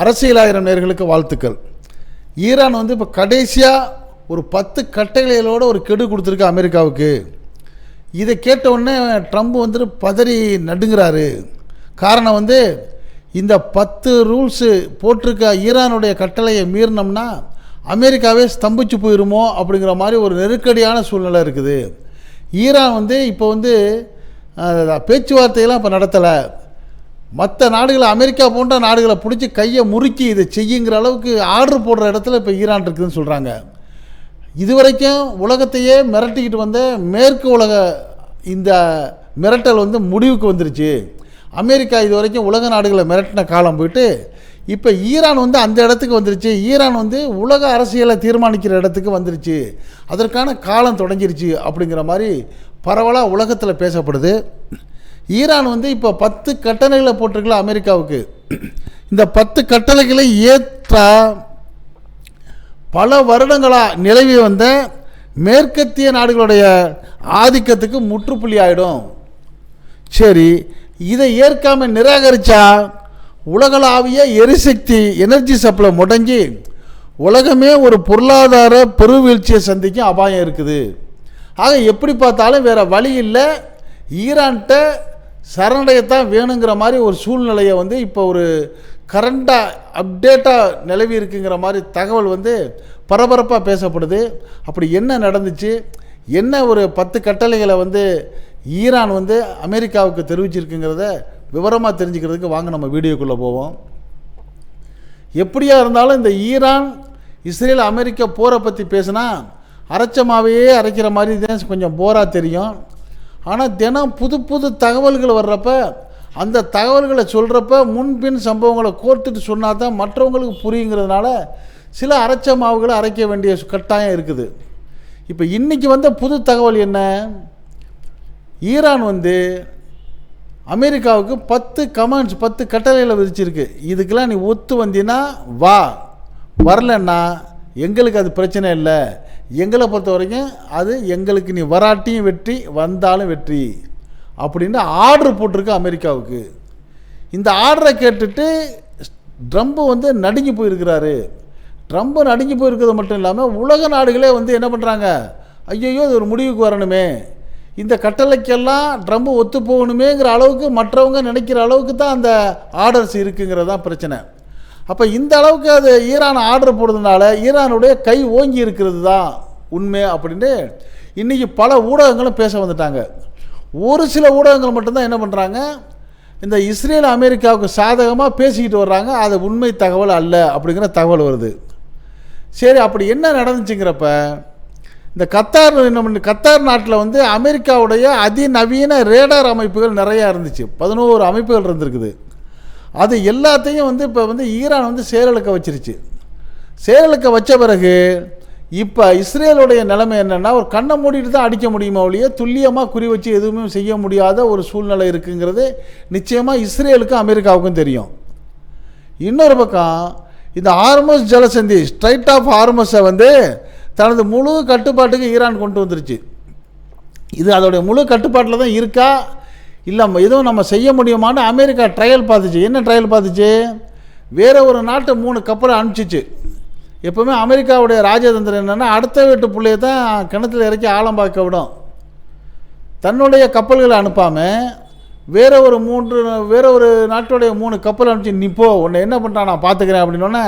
அரசியலாயிரம் நேயர்களுக்கு வாழ்த்துக்கள். ஈரான் வந்து இப்போ கடைசியாக ஒரு 10 கட்டளைகளோட ஒரு கெடு கொடுத்துருக்கு அமெரிக்காவுக்கு. இதை கேட்டவுடனே ட்ரம்ப் வந்துட்டு பதறி நடுங்கிறாரு. காரணம் வந்து இந்த 10 ரூல்ஸு போட்டிருக்க ஈரானுடைய கட்டளையை மீறினோம்னா அமெரிக்காவே ஸ்தம்பிச்சு போயிருமோ அப்படிங்கிற மாதிரி ஒரு நெருக்கடியான சூழ்நிலை இருக்குது. ஈரான் வந்து இப்போ வந்து பேச்சுவார்த்தையெல்லாம் இப்போ நடத்தலை. மற்ற நாடுகளை, அமெரிக்கா போன்ற நாடுகளை பிடிச்சி கையை முறுக்கி இதை செய்யுங்கிற அளவுக்கு ஆர்டர் போடுற இடத்துல இப்போ ஈரான் இருக்குதுன்னு சொல்கிறாங்க. இதுவரைக்கும் உலகத்தையே மிரட்டிக்கிட்டு வந்த மேற்கு உலக இந்த மிரட்டல் வந்து முடிவுக்கு வந்துருச்சு. அமெரிக்கா இது வரைக்கும் உலக நாடுகளை மிரட்டின காலம் போயிட்டு இப்போ ஈரான் வந்து அந்த இடத்துக்கு வந்துருச்சு. ஈரான் வந்து உலக அரசியலை தீர்மானிக்கிற இடத்துக்கு வந்துருச்சு. அதற்கான காலம் தொடங்கிருச்சு அப்படிங்கிற மாதிரி பரவலாக உலகத்தில் பேசப்படுது. ஈரான் வந்து இப்போ 10 கட்டளைகளை போட்டிருக்கல அமெரிக்காவுக்கு. இந்த 10 கட்டளைகளை ஏற்றா பல வருடங்களாக நிலவி வந்த மேற்கத்திய நாடுகளுடைய ஆதிக்கத்துக்கு முற்றுப்புள்ளி ஆகிடும். சரி, இதை ஏற்காமல் நிராகரித்தா உலகளாவிய எரிசக்தி எனர்ஜி சப்ளை முடங்கி உலகமே ஒரு பொருளாதார பெருவீழ்ச்சியை சந்திக்கும் அபாயம் இருக்குது. ஆக எப்படி பார்த்தாலும் வேறு வழி இல்லை, ஈரான்கிட்ட சரணடையத்தான் வேணுங்கிற மாதிரி ஒரு சூழ்நிலையை வந்து இப்போ ஒரு கரண்டாக அப்டேட்டாக நிலவி இருக்குங்கிற மாதிரி தகவல் வந்து பரபரப்பாக பேசப்படுது. அப்படி என்ன நடந்துச்சு, என்ன ஒரு 10 கட்டளைகளை வந்து ஈரான் வந்து அமெரிக்காவுக்கு தெரிவிச்சிருக்குங்கிறத விவரமாக தெரிஞ்சுக்கிறதுக்கு வாங்க நம்ம வீடியோக்குள்ளே போவோம். எப்படியா இருந்தாலும் இந்த ஈரான் இஸ்ரேல் அமெரிக்கா போரை பற்றி பேசுனா அரைச்சமாவையே அரைக்கிற மாதிரி தான் கொஞ்சம் போராக தெரியும். ஆனால் தினம் புது புது தகவல்கள் வர்றப்ப அந்த தகவல்களை சொல்கிறப்ப முன்பின் சம்பவங்களை கோர்த்துட்டு சொன்னால் தான் மற்றவங்களுக்கு புரியுங்கிறதுனால சில அரைச்ச மாவுகளை அரைக்க வேண்டிய கட்டாயம் இருக்குது. இப்போ இன்றைக்கி வந்த புது தகவல் என்ன, ஈரான் வந்து அமெரிக்காவுக்கு 10 கமாண்ட்ஸ் 10 கட்டளைகளை விதிச்சிருக்கு. இதுக்கெல்லாம் நீ ஒத்து வந்தீன்னா வா, வரலன்னா எங்களுக்கு அது பிரச்சனை இல்லை, எங்களை பொறுத்த வரைக்கும் அது எங்களுக்கு நீ வராட்டியும் வெற்றி வந்தாலும் வெற்றி அப்படின்னு ஆர்டர் போட்டிருக்கு அமெரிக்காவுக்கு. இந்த ஆர்டரை கேட்டுட்டு ட்ரம்ப் வந்து நடுங்கி போயிருக்கிறாரு. ட்ரம்ப் நடுங்கி போயிருக்கிறது மட்டும் இல்லாமல் உலக நாடுகளே வந்து என்ன பண்ணுறாங்க, ஐயோ இது ஒரு முடிவுக்கு வரணுமே, இந்த கட்டளைக்கெல்லாம் ட்ரம்ப் ஒத்து போகணுமேங்கிற அளவுக்கு மற்றவங்க நினைக்கிற அளவுக்கு தான் அந்த ஆர்டர்ஸ் இருக்குங்கிறது தான் பிரச்சனை. அப்போ இந்த அளவுக்கு அது ஈரான் ஆர்டர் போடுறதுனால ஈரானுடைய கை ஓங்கி இருக்கிறது தான் உண்மை அப்படின்னு இன்றைக்கி பல ஊடகங்களும் பேச வந்துட்டாங்க. ஒரு சில ஊடகங்கள் மட்டும்தான் என்ன பண்ணுறாங்க, இந்த இஸ்ரேல் அமெரிக்காவுக்கு சாதகமாக பேசிக்கிட்டு வர்றாங்க, அது உண்மை தகவல் அல்ல அப்படிங்கிற தகவல் வருது. சரி, அப்படி என்ன நடந்துச்சுங்கிறப்ப இந்த கத்தார் நாட்டில் வந்து அமெரிக்காவுடைய அதிநவீன ரேடார் அமைப்புகள் நிறையா இருந்துச்சு. 11 அமைப்புகள் இருந்திருக்குது. அது எல்லாத்தையும் வந்து இப்போ வந்து ஈரான் வந்து செயலிழக்க வச்சிருச்சு. செயலிழக்க வச்ச பிறகு இப்போ இஸ்ரேலுடைய நிலைமை என்னென்னா, ஒரு கண்ணை மூடிட்டு தான் அடிக்க முடியுமா ஒழிய துல்லியமாக குறி வச்சு எதுவுமே செய்ய முடியாத ஒரு சூழ்நிலை இருக்குங்கிறது நிச்சயமாக இஸ்ரேலுக்கும் அமெரிக்காவுக்கும் தெரியும். இன்னொரு பக்கம் இந்த ஹார்மஸ் ஜலசந்தி ஸ்ட்ரைட் ஆஃப் ஹார்மஸை வந்து தனது முழு கட்டுப்பாட்டுக்கு ஈரான் கொண்டு வந்துருச்சு. இது அதோடைய முழு கட்டுப்பாட்டில் தான் இருக்கா இல்லை எதுவும் நம்ம செய்ய முடியுமான்னு அமெரிக்கா ட்ரையல் பார்த்துச்சு. என்ன ட்ரையல் பார்த்துச்சு, வேறு ஒரு நாட்டை 3 கப்பலை அனுப்பிச்சிச்சு. எப்போவுமே அமெரிக்காவுடைய ராஜதந்திரம் என்னென்னா அடுத்த வீட்டு பிள்ளைய தான் கிணத்துல இறக்கி ஆழம் பார்க்க விடும். தன்னுடைய கப்பல்களை அனுப்பாமல் வேறு ஒரு நாட்டுடைய 3 கப்பல் அனுப்பிச்சு நீ போ, உன்னை என்ன பண்ணுறான் நான் பார்த்துக்கிறேன் அப்படின்னோடனே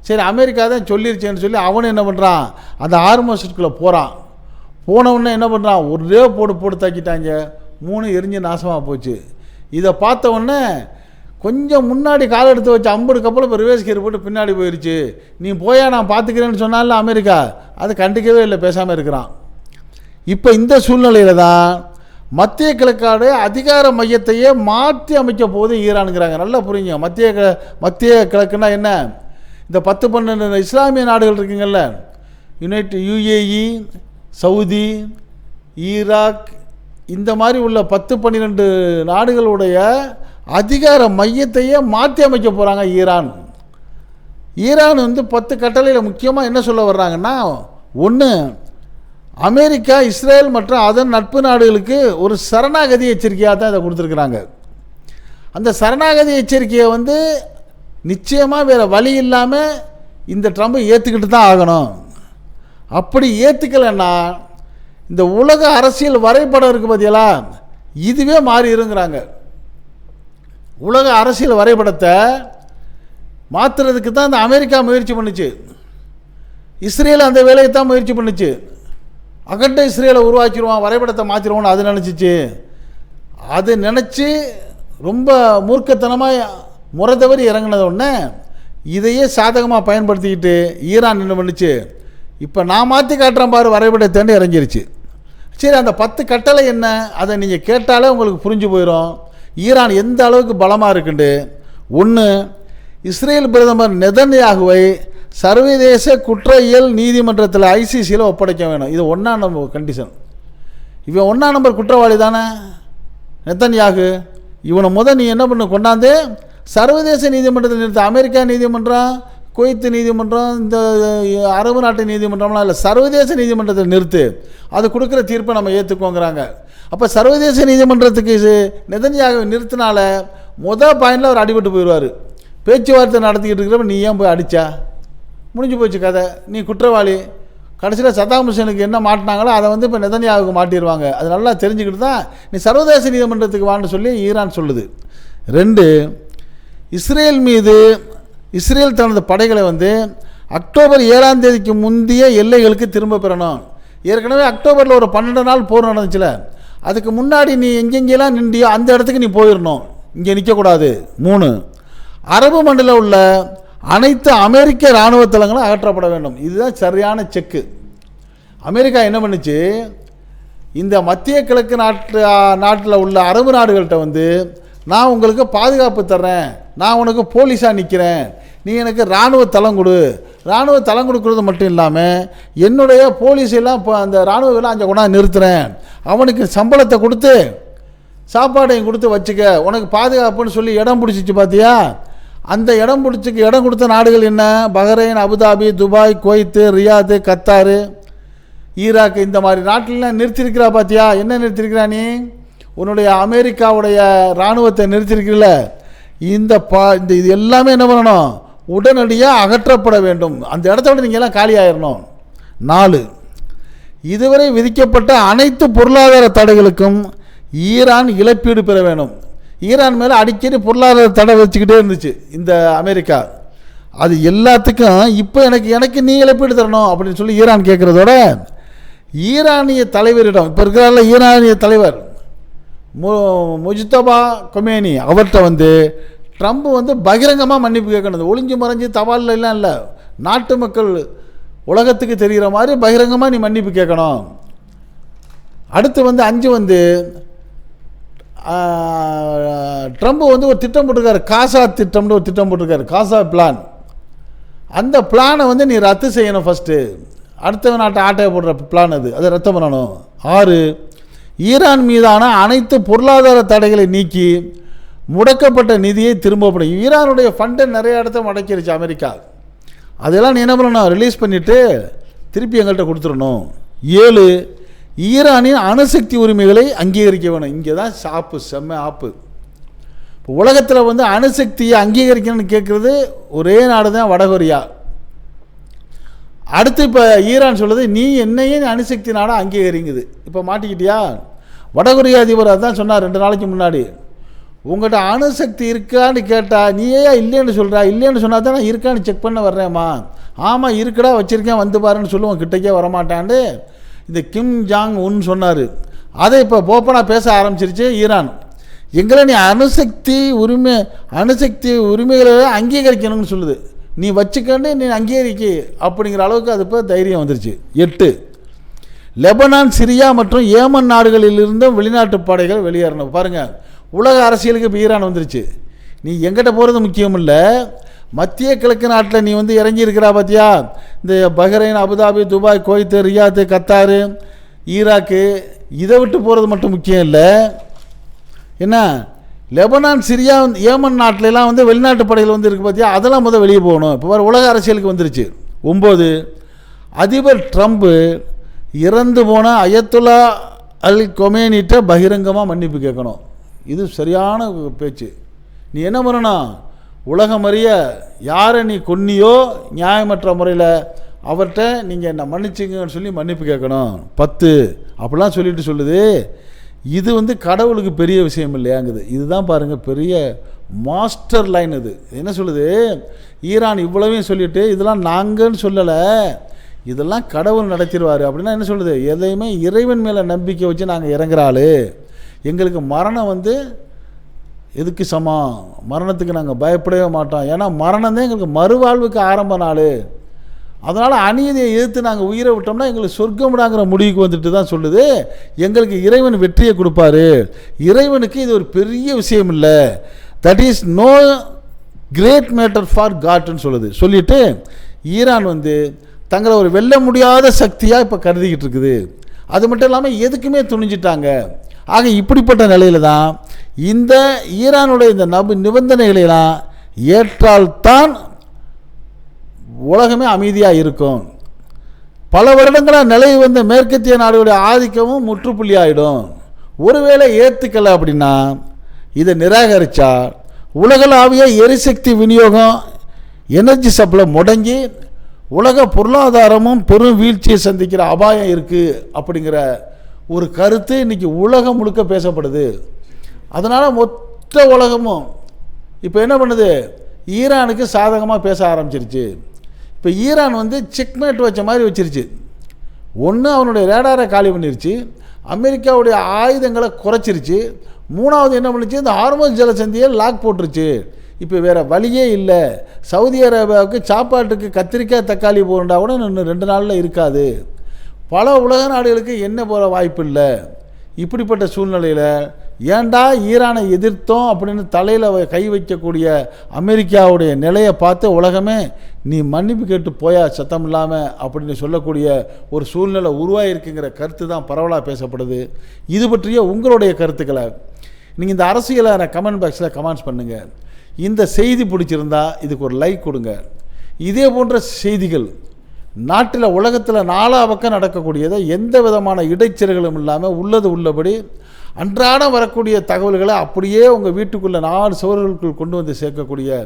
சரி அமெரிக்கா தான் சொல்லிருச்சேன்னு சொல்லி அவனு என்ன பண்ணுறான், அந்த ஹார்மஸ்குள்ளே போகிறான். போனவுடனே என்ன பண்ணுறான், ஒரே போடு தாக்கிட்டாங்க, 3 எரிஞ்சு நாசமாக போச்சு. இதை பார்த்த உடனே கொஞ்சம் முன்னாடி கால் எடுத்து வச்சு 50 கப்பல் இப்போ ரிவர்ஸ் கியர் போட்டு பின்னாடி போயிடுச்சு. நீ போயா நான் பார்த்துக்கிறேன்னு சொன்னால அமெரிக்கா அது கண்டுக்கவே இல்லை, பேசாமல் இருக்கிறான். இப்போ இந்த சூழ்நிலையில் தான் மத்திய கிழக்காடு அதிகார மையத்தையே மாற்றி அமைக்க போது ஈரானுங்கிறாங்க. நல்லா புரியுங்க, மத்திய கிழக்குன்னா என்ன, இந்த 10-12 இஸ்லாமிய நாடுகள் இருக்குங்கள்ல, யுஏஇ, சவுதி, ஈராக், இந்த மாதிரி உள்ள 10-12 நாடுகளுடைய அதிகார மையத்தையே மாற்றி அமைக்க போகிறாங்க ஈரான். ஈரான் வந்து 10 கட்டளையில் முக்கியமாக என்ன சொல்ல வர்றாங்கன்னா, ஒன்று அமெரிக்கா, இஸ்ரேல் மற்றும் அதன் நட்பு நாடுகளுக்கு ஒரு சரணாகதி எச்சரிக்கையாக தான் இதை கொடுத்துருக்குறாங்க. அந்த சரணாகதி எச்சரிக்கையை வந்து நிச்சயமாக வேறு வழி இல்லாமல் இந்த ட்ரம்பை ஏற்றுக்கிட்டு தான் ஆகணும். அப்படி ஏற்றுக்கலைன்னா இந்த உலக அரசியல் வரைபடம் இருக்குது பார்த்தீங்களா, இதுவே மாறிடுங்கிறாங்க. உலக அரசியல் வரைபடத்தை மாற்றுறதுக்கு தான் இந்த அமெரிக்கா முயற்சி பண்ணுச்சு. இஸ்ரேல் அந்த வேலையை தான் முயற்சி பண்ணுச்சு. அகண்ட இஸ்ரேலை உருவாக்கிடுவான், வரைபடத்தை மாற்றிடுவோன்னு அது நினச்சிச்சு. அது நினச்சி ரொம்ப மூர்க்கத்தனமாக முறை இறங்கினத உடனே இதையே சாதகமாக பயன்படுத்திக்கிட்டு ஈரான் என்ன பண்ணுச்சு, இப்போ நான் மாற்றி காட்டுறேன் பாரு வரைபடத்தேண்டு இறங்கிருச்சு. சரி, அந்த 10 கட்டளை என்ன, அதை நீங்கள் கேட்டாலே உங்களுக்கு புரிஞ்சு போயிடும் ஈரான் எந்த அளவுக்கு பலமாக இருக்குண்டு. ஒன்று, இஸ்ரேல் பிரதமர் நெதன்யாகுவை சர்வதேச குற்றவியல் நீதிமன்றத்தில் ஐசிசியில் ஒப்படைக்க வேணும். இது 1ஆம் நம்பர் கண்டிஷன். இவன் 1ஆம் நம்பர் குற்றவாளி தானே நெதன்யாகு. இவனை நீ என்ன பண்ண கொண்டாந்து சர்வதேச நீதிமன்றத்தில் நிறுத்த. அமெரிக்கா நீதிமன்றம், குவைத்து நீதிமன்றம், இந்த அரபு நாட்டு நீதிமன்றம்லாம் இல்லை, சர்வதேச நீதிமன்றத்தில் நிறுத்து. அது கொடுக்குற தீர்ப்பை நம்ம ஏற்றுக்கோங்கிறாங்க. அப்போ சர்வதேச நீதிமன்றத்துக்கு நெதன்யாகுவை நிறுத்தினால பாயிண்டில் அவர் அடிபட்டு போயிடுவார். பேச்சுவார்த்தை நடத்திக்கிட்டு இருக்கிறப்ப நீ ஏன் போய் அடித்தா, முடிஞ்சு போச்சு கதை, நீ குற்றவாளி. கடைசியில் சதாம் ஹுசேனுக்கு என்ன மாட்டினாங்களோ அதை இப்போ நெதன்யாகுவுக்கு மாட்டிடுவாங்க. அது நல்லா தெரிஞ்சுக்கிட்டு தான் நீ சர்வதேச நீதிமன்றத்துக்கு வான்னு சொல்லி ஈரான் சொல்லுது. 2, இஸ்ரேல் மீது இஸ்ரேல் தனது படைகளை அக்டோபர் 7ஆம் தேதிக்கு முந்தைய எல்லைகளுக்கு திரும்ப பெறணும். ஏற்கனவே அக்டோபரில் ஒரு 12 நாள் போர் நடந்துச்சுல, அதுக்கு முன்னாடி நீ எங்கெங்கெல்லாம் நின்றியோ அந்த இடத்துக்கு நீ போயிடணும், இங்கே நிற்கக்கூடாது. 3, அரபு மண்டலம் உள்ள அனைத்து அமெரிக்க இராணுவ தளங்களும் அகற்றப்பட வேண்டும். இதுதான் சரியான செக்கு. அமெரிக்கா என்ன பண்ணுச்சு, இந்த மத்திய கிழக்கு நாட்டில் உள்ள அரபு நாடுகள்கிட்ட நான் உங்களுக்கு பாதுகாப்பு தர்றேன், நான் உனக்கு போலீஸாக நிற்கிறேன், நீ எனக்கு இராணுவ தளம் கொடு. இராணுவ தளம் கொடுக்குறது மட்டும் இல்லாமல் என்னுடைய போலீஸெல்லாம் இப்போ அந்த இராணுவெல்லாம் அங்கே கொண்டாந்து நிறுத்துகிறேன், அவனுக்கு சம்பளத்தை கொடுத்து சாப்பாடையும் கொடுத்து வச்சுக்க, உனக்கு பாதுகாப்புன்னு சொல்லி இடம் பிடிச்சிச்சு பார்த்தியா. அந்த இடம் கொடுத்த நாடுகள் என்ன, Bahrain, Abu Dhabi, Dubai, Kuwait, Riyadh, Qatar, Iraq, இந்த மாதிரி நாட்டிலலாம் நிறுத்திருக்கிறா பார்த்தியா. என்ன நிறுத்திருக்கிறா நீ, உன்னுடைய அமெரிக்காவுடைய இராணுவத்தை நிறுத்திருக்கிறீல்ல. இந்த இது எல்லாமே என்ன பண்ணணும், உடனடியாக அகற்றப்பட வேண்டும். அந்த இடத்த விட நீங்கள் எல்லாம் காலி ஆயிடணும். 4, இதுவரை விதிக்கப்பட்ட அனைத்து பொருளாதார தடைகளுக்கும் ஈரான் இழப்பீடு பெற வேண்டும். ஈரான் மேலே அடிக்கடி பொருளாதார தடை வச்சுக்கிட்டே இருந்துச்சு இந்த அமெரிக்கா. அது எல்லாத்துக்கும் இப்போ எனக்கு நீ இழப்பீடு தரணும் அப்படின்னு சொல்லி ஈரான் கேட்குறதோட, ஈரானிய தலைவரிடம் இப்போ இருக்கிறாரில்ல ஈரானிய தலைவர் முஜ்தபா கொமேனி, அவர்கிட்ட ட்ரம்ப் பகிரங்கமாக மன்னிப்பு கேட்கணும். ஒளிஞ்சு மறைஞ்சு தபாலில் எல்லாம் இல்லை, நாட்டு மக்கள் உலகத்துக்கு தெரிகிற மாதிரி பகிரங்கமாக நீ மன்னிப்பு கேட்கணும். அடுத்து 5 ட்ரம்ப் ஒரு திட்டம் போட்டிருக்காரு, காசா திட்டம்னு ஒரு திட்டம் போட்டிருக்காரு, காசா பிளான். அந்த பிளானை நீ ரத்து செய்யணும் ஃபஸ்ட்டு. அடுத்த நாட்டை ஆட்டையை போடுற பிளான் அதை ரத்து பண்ணணும். 6, ஈரான் மீதான அனைத்து பொருளாதார தடைகளை நீக்கி முடக்கப்பட்ட நிதியை திரும்பப்படும். ஈரானுடைய ஃபண்டை நிறைய இடத்த முடக்கிருச்சு அமெரிக்கா. அதெல்லாம் நீ என்ன பண்ணணும், ரிலீஸ் பண்ணிவிட்டு திருப்பி எங்கள்கிட்ட கொடுத்துடணும். 7, ஈரானின் அணுசக்தி உரிமைகளை அங்கீகரிக்க வேணும். இங்கே தான் செம்ம ஆப்பு. இப்போ உலகத்தில் அணுசக்தியை அங்கீகரிக்கணும்னு கேட்குறது ஒரே நாடு தான், வடகொரியா. அடுத்து இப்போ ஈரான் சொல்லுது நீ என்னையே அணுசக்தி நாடாக அங்கீகரிங்குது. இப்போ மாட்டிக்கிட்டியா. வடகொரியா அதிபர் அதான் சொன்னார் 2 நாளைக்கு முன்னாடி, உங்கள்கிட்ட அணுசக்தி இருக்கான்னு கேட்டால் நீயே இல்லைன்னு சொல்கிறா, இல்லைன்னு சொன்னால் தான் நான் இருக்கான்னு செக் பண்ண வர்றேம்மா. ஆமாம் இருக்குடா வச்சுருக்கேன் பாருன்னு சொல்லுவோம், கிட்டக்கே வரமாட்டான்னு இந்த கிம் ஜாங் உன் சொன்னார். அதை இப்போ ஓப்பனாக பேச ஆரம்பிச்சிருச்சு ஈரான். எங்களை நீ அணுசக்தி உரிமைகளை அங்கீகரிக்கணும்னு சொல்லுது, நீ வச்சுக்கண்டு நீ அங்கீகரிக்க அப்படிங்கிற அளவுக்கு அது இப்போ தைரியம் வந்துருச்சு. 8, லெபனான், சிரியா மற்றும் ஏமன் நாடுகளிலிருந்தும் வெளிநாட்டு படைகள் வெளியேறணும். பாருங்கள், உலக அரசியலுக்கு இப்போ ஈரான் வந்துருச்சு. நீ எங்கிட்ட போகிறது முக்கியம் இல்லை, மத்திய கிழக்கு நாட்டில் நீ இறங்கி இருக்கிறா பார்த்தியா. இந்த Bahrain, Abu Dhabi, Dubai, Kuwait, Riyadh, Qatar, Iraq, இதை விட்டு போகிறது மட்டும் முக்கியம் இல்லை. என்ன, லெபனான், சிரியா, ஏமன் நாட்டிலலாம் வெளிநாட்டு படைகள் இருக்குது பார்த்தியா, அதெல்லாம் வெளியே போகணும். இப்போ உலக அரசியலுக்கு வந்துருச்சு. 9, அதிபர் ட்ரம்ப் இறந்து போன அயத்துல்லா அல் கொமேனிட்ட பகிரங்கமாக மன்னிப்பு கேட்கணும். இது சரியான பேச்சு. நீ என்ன பண்ணணும், உலகம் அறிய யாரை நீ கொன்னியோ நியாயமற்ற முறையில் அவர்கிட்ட நீங்கள் என்ன மன்னிச்சுங்கன்னு சொல்லி மன்னிப்பு கேட்கணும் 10 அப்படிலாம் சொல்லிட்டு சொல்லுது. இது கடவுளுக்கு பெரிய விஷயம் இல்லையாங்குது. இதுதான் பாருங்கள் பெரிய மாஸ்டர் லைன். இது என்ன சொல்லுது, ஈரான் இவ்வளவையும் சொல்லிவிட்டு இதெல்லாம் நாங்கன்னு சொல்லலை, இதெல்லாம் கடவுள் நடத்திடுவார் அப்படின்னா என்ன சொல்லுது, எதையுமே இறைவன் மேலே நம்பிக்கை வச்சு நாங்கள் இறங்குறாள், எங்களுக்கு மரணம் எதுக்கு சமம், மரணத்துக்கு நாங்கள் பயப்படவே மாட்டோம், ஏன்னா மரணம் தான் எங்களுக்கு மறுவாழ்வுக்கு ஆரம்ப நாள், அதனால் அநீதியை எதிர்த்து நாங்கள் உயிரை விட்டோம்னா எங்களுக்கு சொர்க்கம்டாங்கிற முடிவுக்கு வந்துட்டு தான் சொல்லுது. எங்களுக்கு இறைவன் வெற்றியை கொடுப்பாரு, இறைவனுக்கு இது ஒரு பெரிய விஷயம் இல்லை, that is no great matter for காட்னு சொல்லுது. சொல்லிவிட்டு ஈரான் தங்களை ஒரு வெல்ல முடியாத சக்தியாக இப்போ கருதிக்கிட்டு இருக்குது. அது மட்டும் இல்லாமல் எதுக்குமே துணிஞ்சிட்டாங்க. ஆக இப்படிப்பட்ட நிலையில் தான் இந்த ஈரானுடைய இந்த நிபந்தனைகளெல்லாம் ஏற்றால்தான் உலகமே அமைதியாக இருக்கும். பல வருடங்களாக நிலை வந்த மேற்கத்திய நாடுகளுடைய ஆதிக்கமும் முற்றுப்புள்ளி ஆகிடும். ஒருவேளை ஏற்றுக்கலை அப்படின்னா, இதை நிராகரித்தா உலகளாவிய எரிசக்தி விநியோகம் எனர்ஜி சப்ளை முடங்கி உலக பொருளாதாரமும் பெரும் வீழ்ச்சியை சந்திக்கிற அபாயம் இருக்குது அப்படிங்கிற ஒரு கருத்து இன்றைக்கி உலகம் முழுக்க பேசப்படுது. அதனால் மொத்த உலகமும் இப்போ என்ன பண்ணுது, ஈரானுக்கு சாதகமாக பேச ஆரம்பிச்சிருச்சு. இப்போ ஈரான் செக்மேட் வச்ச மாதிரி வச்சிருச்சு. ஒன்று அவனுடைய ரேடாரை காலி பண்ணிருச்சு, அமெரிக்காவுடைய ஆயுதங்களை குறைச்சிருச்சு, மூணாவது என்ன பண்ணுச்சு, இந்த ஹார்மோஸ் ஜலசந்தியை லாக் போட்டுருச்சு. இப்போ வேறு வழியே இல்லை. சவுதி அரேபியாவுக்கு சாப்பாட்டுக்கு கத்திரிக்காய் தக்காளி போகிறா கூட இன்னும் 2 நாளில் இருக்காது. பல உலக நாடுகளுக்கு என்ன போகிற வாய்ப்பு இல்லை. இப்படிப்பட்ட சூழ்நிலையில் ஏண்டா ஈரானை எதிர்த்தோம் அப்படின்னு தலையில் கை வைக்கக்கூடிய அமெரிக்காவுடைய நிலையை பார்த்து உலகமே நீ மன்னிப்பு கேட்டு போயா சத்தம் இல்லாமல் அப்படின்னு சொல்லக்கூடிய ஒரு சூழ்நிலை உருவாகிருக்குங்கிற கருத்து தான் பரவலாக பேசப்படுது. இது பற்றிய உங்களுடைய கருத்துக்களை நீங்கள் இந்த அரசியலை கமெண்ட் பாக்ஸில் கமெண்ட்ஸ் பண்ணுங்கள். இந்த செய்தி பிடிச்சிருந்தா இதுக்கு ஒரு லைக் கொடுங்க. இதே போன்ற செய்திகள் நாட்டில் உலகத்தில் 4 பக்கம் நடக்கக்கூடியதை எந்த விதமான இடைச்சல்களும் இல்லாமல் உள்ளது உள்ளபடி அன்றாடம் வரக்கூடிய தகவல்களை அப்படியே உங்கள் வீட்டுக்குள்ளே 4 சுவர்களுக்குள் கொண்டு சேர்க்கக்கூடிய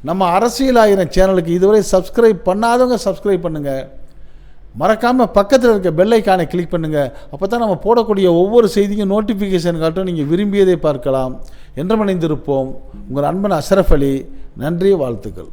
நம்ம அரசியல் ஆயிரம் சேனலுக்கு இதுவரை சப்ஸ்கிரைப் பண்ணாதவங்க சப்ஸ்கிரைப் பண்ணுங்கள். மறக்காமல் பக்கத்தில் இருக்க பெல் ஐக்கானை கிளிக் பண்ணுங்கள். அப்போ தான் நம்ம போடக்கூடிய ஒவ்வொரு செய்தியும் நோட்டிஃபிகேஷன் காட்டும், நீங்கள் விரும்பியதை பார்க்கலாம். என்றும் இணைந்திருப்போம். உங்கள் அன்பன் அஷ்ரஃப் அலி. நன்றி, வாழ்த்துக்கள்.